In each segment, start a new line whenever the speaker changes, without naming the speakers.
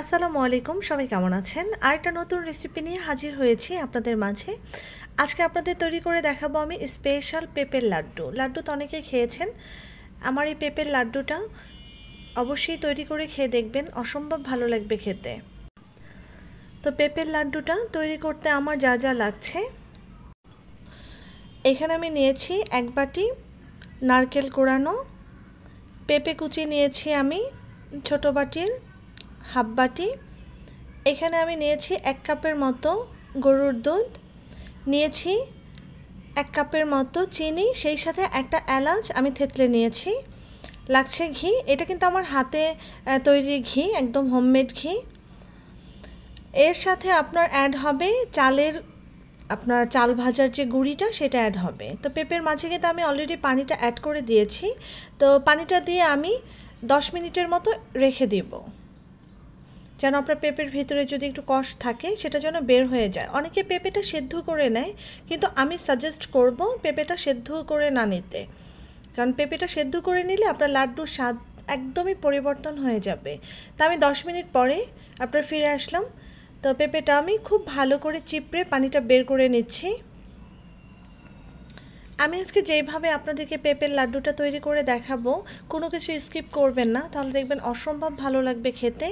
আসসালামু আলাইকুম, সবাই কেমন আছেন? আরেকটা নতুন রেসিপি নিয়ে হাজির হয়েছি আপনাদের মাঝে। আজকে আপনাদের তৈরি করে দেখাবো আমি স্পেশাল পেঁপের লাড্ডু। লাড্ডু তো অনেকেই খেয়েছেন। আমার এই পেঁপের লাড্ডুটা অবশ্যই তৈরি করে খেয়ে দেখবেন, অসম্ভব ভালো লাগবে খেতে। তো পেঁপের লাড্ডুটা তৈরি করতে আমার যা যা লাগছে, এখানে আমি নিয়েছি 1 বাটি নারকেল কোড়ানো, পেঁপে কুচি নিয়েছি আমি ছোটো বাটির হাফ বাটি, এখানে আমি নিয়েছি 1 কাপের মতো গরুর দুধ, নিয়েছি 1 কাপের মতো চিনি, সেই সাথে একটা এলাচ আমি থেতলে নিয়েছি। লাগছে ঘি, এটা কিন্তু আমার হাতে তৈরি ঘি, একদম হোমমেড ঘি। এর সাথে আপনার অ্যাড হবে আপনার চাল ভাজার যে গুঁড়িটা, সেটা অ্যাড হবে। তো পেঁপের মাঝে কিন্তু আমি অলরেডি পানিটা অ্যাড করে দিয়েছি। তো পানিটা দিয়ে আমি 10 মিনিটের মতো রেখে দিব, যেন আপনার পেঁপের ভিতরে যদি একটু কষ থাকে সেটা যেন বের হয়ে যায়। অনেকে পেঁপেটা সেদ্ধ করে নেয়, কিন্তু আমি সাজেস্ট করব পেঁপেটা সেদ্ধ করে না নিতে, কারণ পেঁপেটা সেদ্ধ করে নিলে আপনার লাড্ডুর স্বাদ একদমই পরিবর্তন হয়ে যাবে। তা আমি 10 মিনিট পরে আপনার ফিরে আসলাম। তো পেঁপেটা আমি খুব ভালো করে চিপড়ে পানিটা বের করে নিচ্ছি। আমি আজকে যেইভাবে আপনাদেরকে পেঁপের লাড্ডুটা তৈরি করে দেখাবো, কোনো কিছু স্কিপ করবেন না, তাহলে দেখবেন অসম্ভব ভালো লাগবে খেতে।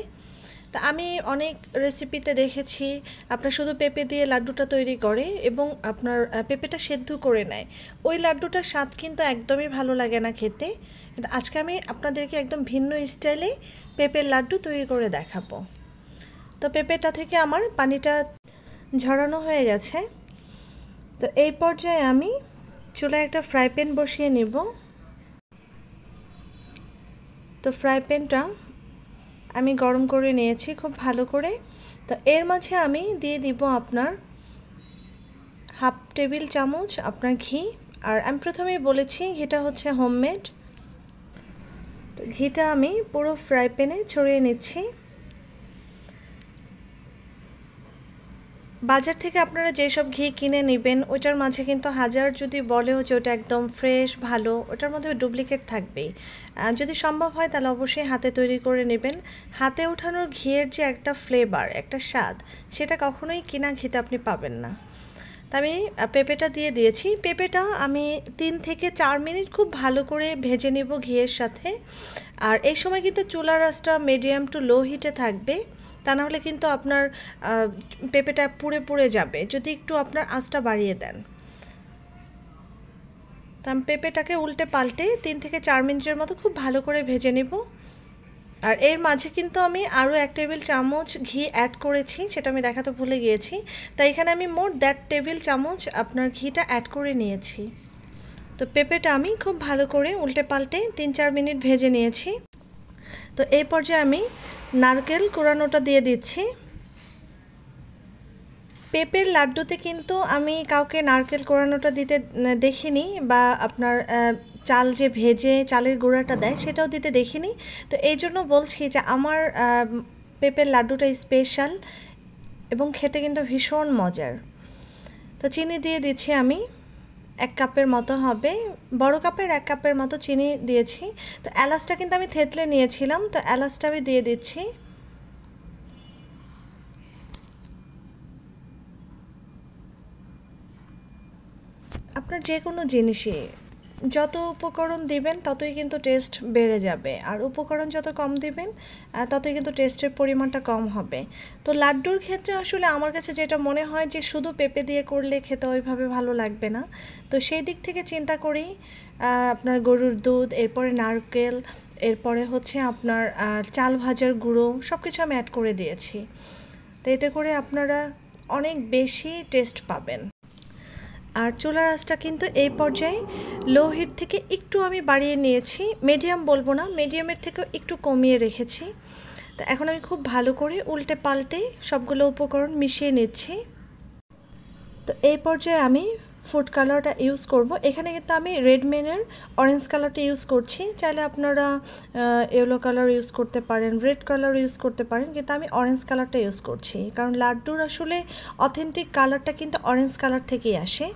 তা আমি অনেক রেসিপিতে দেখেছি আপনার শুধু পেঁপে দিয়ে লাড্ডুটা তৈরি করে এবং আপনার পেঁপেটা সেদ্ধ করে নেয়, ওই লাড্ডুটার স্বাদ কিন্তু একদমই ভালো লাগে না খেতে। কিন্তু আজকে আমি আপনাদেরকে একদম ভিন্ন স্টাইলে পেঁপের লাড্ডু তৈরি করে দেখাবো। তো পেঁপেটা থেকে আমার পানিটা ঝরানো হয়ে গেছে। তো এই পর্যায়ে আমি চুলায় একটা ফ্রাই প্যান বসিয়ে নেব। তো ফ্রাই প্যানটা আমি গরম করে নিয়েছি খুব ভালো করে। তো এর মাঝে আমি দিয়ে দিব আপনার হাফ টেবিল চামচ আপনার ঘি। আর আমি প্রথমেই বলেছি ঘিটা হচ্ছে হোমমেড। তো ঘিটা আমি পুরো ফ্রাই প্যানে ছড়িয়ে নিচ্ছি। বাজার থেকে আপনারা যেসব ঘি কিনে নেবেন, ওইটার মাঝে কিন্তু হাজার যদি বলেও যে ওটা একদম ফ্রেশ ভালো, ওটার মধ্যে ডুপ্লিকেট থাকবেই। যদি সম্ভব হয় তাহলে অবশ্যই হাতে তৈরি করে নেবেন। হাতে ওঠানোর ঘিয়ের যে একটা ফ্লেভার, একটা স্বাদ, সেটা কখনোই কিনা ঘিতে আপনি পাবেন না। তা আমি পেঁপেটা দিয়ে দিয়েছি। পেঁপেটা আমি 3 থেকে 4 মিনিট খুব ভালো করে ভেজে নেব ঘিয়ের সাথে। আর এই সময় কিন্তু চুলার আঁচটা মিডিয়াম টু লো হিটে থাকবে, তা না হলে কিন্তু আপনার পেঁপেটা পুড়ে পুড়ে যাবে যদি একটু আপনার আঁচটা বাড়িয়ে দেন। তা আমি পেঁপেটাকে উল্টে পাল্টে 3 থেকে 4 মিনিটের মতো খুব ভালো করে ভেজে নেব। আর এর মাঝে কিন্তু আমি আরও 1 টেবিল চামচ ঘি অ্যাড করেছি, সেটা আমি দেখাতে ভুলে গিয়েছি। তাই এখানে আমি মোট 1.5 টেবিল চামচ আপনার ঘিটা অ্যাড করে নিয়েছি। তো পেঁপেটা আমি খুব ভালো করে উল্টে পাল্টে 3-4 মিনিট ভেজে নিয়েছি। তো এই পর্যায়ে আমি নারকেল কোড়ানোটা দিয়ে দিচ্ছি। পেঁপের লাড্ডুতে কিন্তু আমি কাউকে নারকেল কোড়ানোটা দিতে দেখিনি, বা আপনার চাল যে ভেজে চালের গুঁড়াটা দেয় সেটাও দিতে দেখিনি। তো এই জন্য বলছি যে আমার পেঁপের লাড্ডুটা স্পেশাল এবং খেতে কিন্তু ভীষণ মজার। তো চিনি দিয়ে দিচ্ছি আমি 1 কাপের মতো হবে, বড় কাপের 1 কাপের মতো চিনি দিয়েছি। তো এলাচটা কিন্তু আমি থেতলে নিয়েছিলাম, তো এলাচটা আমি দিয়ে দিচ্ছি। আপনার যে কোনো জিনিসই যত উপকরণ দিবেন ততই কিন্তু টেস্ট বেড়ে যাবে, আর উপকরণ যত কম দিবেন ততই কিন্তু টেস্টের পরিমাণটা কম হবে। তো লাড্ডুর ক্ষেত্রে আসলে আমার কাছে যেটা মনে হয় যে শুধু পেঁপে দিয়ে করলে খেতে ওইভাবে ভালো লাগবে না। তো সেই দিক থেকে চিন্তা করেই আপনার গরুর দুধ, এরপরে নারকেল, এরপরে হচ্ছে আপনার চাল ভাজার গুঁড়ো সব কিছু আমি অ্যাড করে দিয়েছি। তো এতে করে আপনারা অনেক বেশি টেস্ট পাবেন। আর চুলার আঁচটা কিন্তু এই পর্যায়ে লো হিট থেকে একটু আমি বাড়িয়ে নিয়েছি, মিডিয়াম বলবো না, মিডিয়ামের থেকেও একটু কমিয়ে রেখেছি। তো এখন আমি খুব ভালো করে উল্টে পাল্টে সবগুলো উপকরণ মিশিয়ে নিচ্ছি। তো এই পর্যায়ে আমি ফুড কালারটা ইউজ করব। এখানে কিন্তু আমি রেডমেনের অরেঞ্জ কালারটা ইউজ করছি, চাইলে আপনারা ইয়েলো কালার ইউজ করতে পারেন, রেড কালার ইউজ করতে পারেন, কিন্তু আমি অরেঞ্জ কালারটা ইউজ করছি কারণ লাড্ডুর আসলে অথেন্টিক কালারটা কিন্তু অরেঞ্জ কালার থেকেই আসে।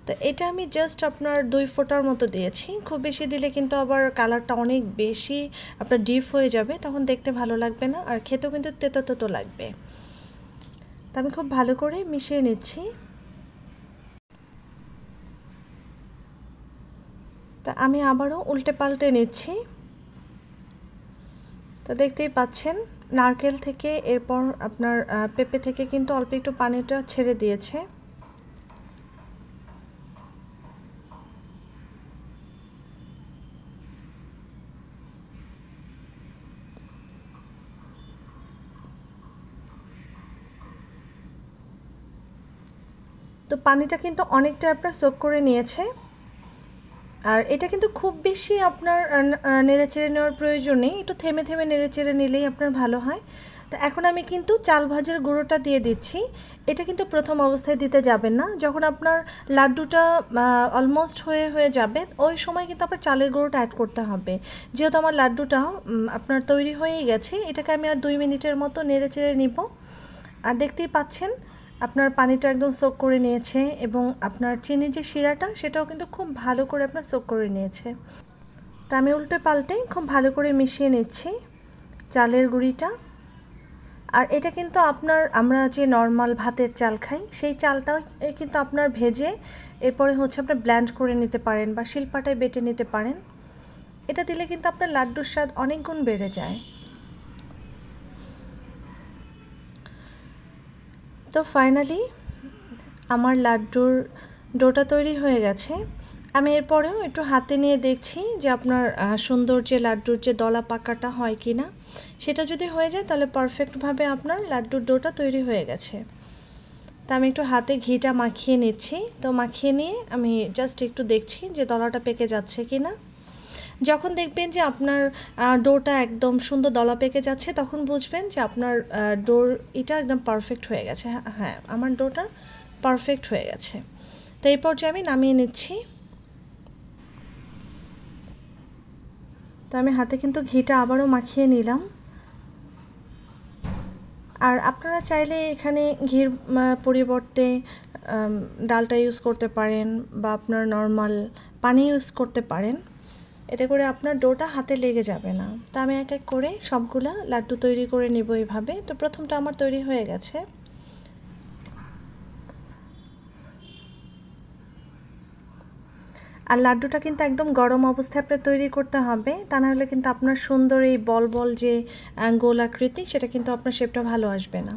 তো তো এটা আমি জাস্ট আপনার 2 ফোঁটার মতো দিয়েছি, খুব বেশি দিলে কিন্তু আবার কালারটা অনেক বেশি আপনার ডিপ হয়ে যাবে, তখন দেখতে ভালো লাগবে না, আর খেতেও কিন্তু তেতো তেতো লাগবে। তো আমি খুব ভালো করে মিশিয়ে নিচ্ছি। তা আমি আবারও উল্টে পাল্টে নিচ্ছি। তো দেখতেই পাচ্ছেন নারকেল থেকে এরপর আপনার পেঁপে থেকে কিন্তু অল্প একটু পানিটা ছেড়ে দিয়েছে। তো পানিটা কিন্তু অনেকটা আপনার সোক করে নিয়েছে, আর এটা কিন্তু খুব বেশি আপনার নেড়েচেড়ে নেওয়ার প্রয়োজন নেই, একটু থেমে থেমে নেড়েচেড়ে নিলেই আপনার ভালো হয়। তো এখন আমি কিন্তু চাল ভাজার গুঁড়োটা দিয়ে দিচ্ছি। এটা কিন্তু প্রথম অবস্থায় দিতে যাবেন না, যখন আপনার লাড্ডুটা অলমোস্ট হয়ে যাবে ওই সময় কিন্তু আপনার চালের গুঁড়োটা অ্যাড করতে হবে। যেহেতু আমার লাড্ডুটা আপনার তৈরি হয়েই গেছে, এটাকে আমি আর 2 মিনিটের মতো নেড়েচেড়ে নিব। আর দেখতেই পাচ্ছেন আপনার পানিটা একদম সোক করে নিয়েছে, এবং আপনার চিনির যে শিরাটা সেটাও কিন্তু খুব ভালো করে আপনার সোক করে নিয়েছে। তা আমি উল্টে পাল্টে খুব ভালো করে মিশিয়ে নিচ্ছি চালের গুঁড়িটা। আর এটা কিন্তু আপনার আমরা যে নর্মাল ভাতের চাল খাই সেই চালটাও কিন্তু আপনার ভেজে এরপরে হচ্ছে আপনার ব্লেন্ড করে নিতে পারেন বা শিলপাটায় বেটে নিতে পারেন। এটা দিলে কিন্তু আপনার লাড্ডুর স্বাদ অনেক গুণ বেড়ে যায়। তো ফাইনালি আমার লাড্ডুর ডোটা তৈরি হয়ে গেছে। আমি এরপরেও একটু হাতে নিয়ে দেখছি যে আপনার সুন্দর যে লাড্ডুর যে দলা পাকাটা হয় কি না। সেটা যদি হয়ে যায় তাহলে পারফেক্টভাবে আপনার লাড্ডুর ডোটা তৈরি হয়ে গেছে। তা আমি একটু হাতে ঘিটা মাখিয়ে নিচ্ছি। তো মাখিয়ে নিয়ে আমি জাস্ট একটু দেখছি যে দলাটা পেকে যাচ্ছে কি না। যখন দেখবেন যে আপনার ডোটা একদম সুন্দর দলা পেকে যাচ্ছে, তখন বুঝবেন যে আপনার ডোর এটা একদম পারফেক্ট হয়ে গেছে। হ্যাঁ, আমার ডোটা পারফেক্ট হয়ে গেছে। তো এই পর্যায়ে আমি নামিয়ে নিচ্ছি। তো আমি হাতে কিন্তু ঘিটা আবারও মাখিয়ে নিলাম। আর আপনারা চাইলে এখানে ঘির পরিবর্তে ডালটা ইউজ করতে পারেন বা আপনার নর্মাল পানি ইউজ করতে পারেন, এতে করে আপনার ডোটা হাতে লেগে যাবে না। তা আমি এক এক করে সবগুলা লাড্ডু তৈরি করে নিব এইভাবে। তো প্রথমটা আমার তৈরি হয়ে গেছে। আর লাড্ডুটা কিন্তু একদম গরম অবস্থায় আপনার তৈরি করতে হবে, তা নাহলে কিন্তু আপনার সুন্দর এই বল বল যে গোল আকৃতি সেটা কিন্তু আপনার শেপটা ভালো আসবে না।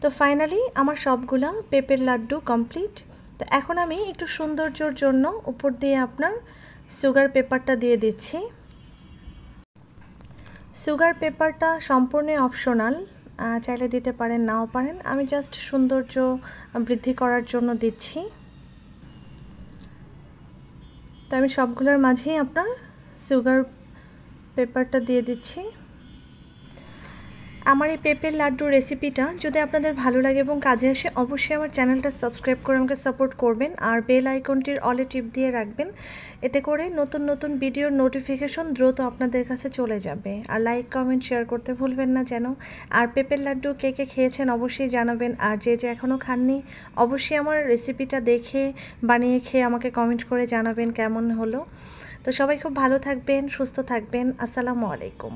তো ফাইনালি আমার সবগুলা পেঁপের লাড্ডু কমপ্লিট। তো এখন আমি একটু সৌন্দর্যর জন্য উপর দিয়ে আপনার সুগার পেপারটা দিয়ে দিচ্ছি। সুগার পেপারটা সম্পূর্ণ অপশনাল, চাইলে দিতে পারেন নাও পারেন, আমি জাস্ট সৌন্দর্য বৃদ্ধি করার জন্য দিচ্ছি। তো আমি সবগুলোর মাঝেই আপনার সুগার পেপারটা দিয়ে দিচ্ছি। আমার এই পেঁপের লাড্ডুর রেসিপিটা যদি আপনাদের ভালো লাগে এবং কাজে আসে, অবশ্যই আমার চ্যানেলটা সাবস্ক্রাইব করে আমাকে সাপোর্ট করবেন, আর বেল আইকনটির অলে টিপ দিয়ে রাখবেন। এতে করে নতুন নতুন ভিডিওর নোটিফিকেশন দ্রুত আপনাদের কাছে চলে যাবে। আর লাইক কমেন্ট শেয়ার করতে ভুলবেন না যেন। আর পেঁপের লাড্ডু কে কে খেয়েছেন অবশ্যই জানাবেন, আর যে এখনও খাননি অবশ্যই আমার রেসিপিটা দেখে বানিয়ে খেয়ে আমাকে কমেন্ট করে জানাবেন কেমন হলো। তো সবাই খুব ভালো থাকবেন, সুস্থ থাকবেন। আসসালামু আলাইকুম।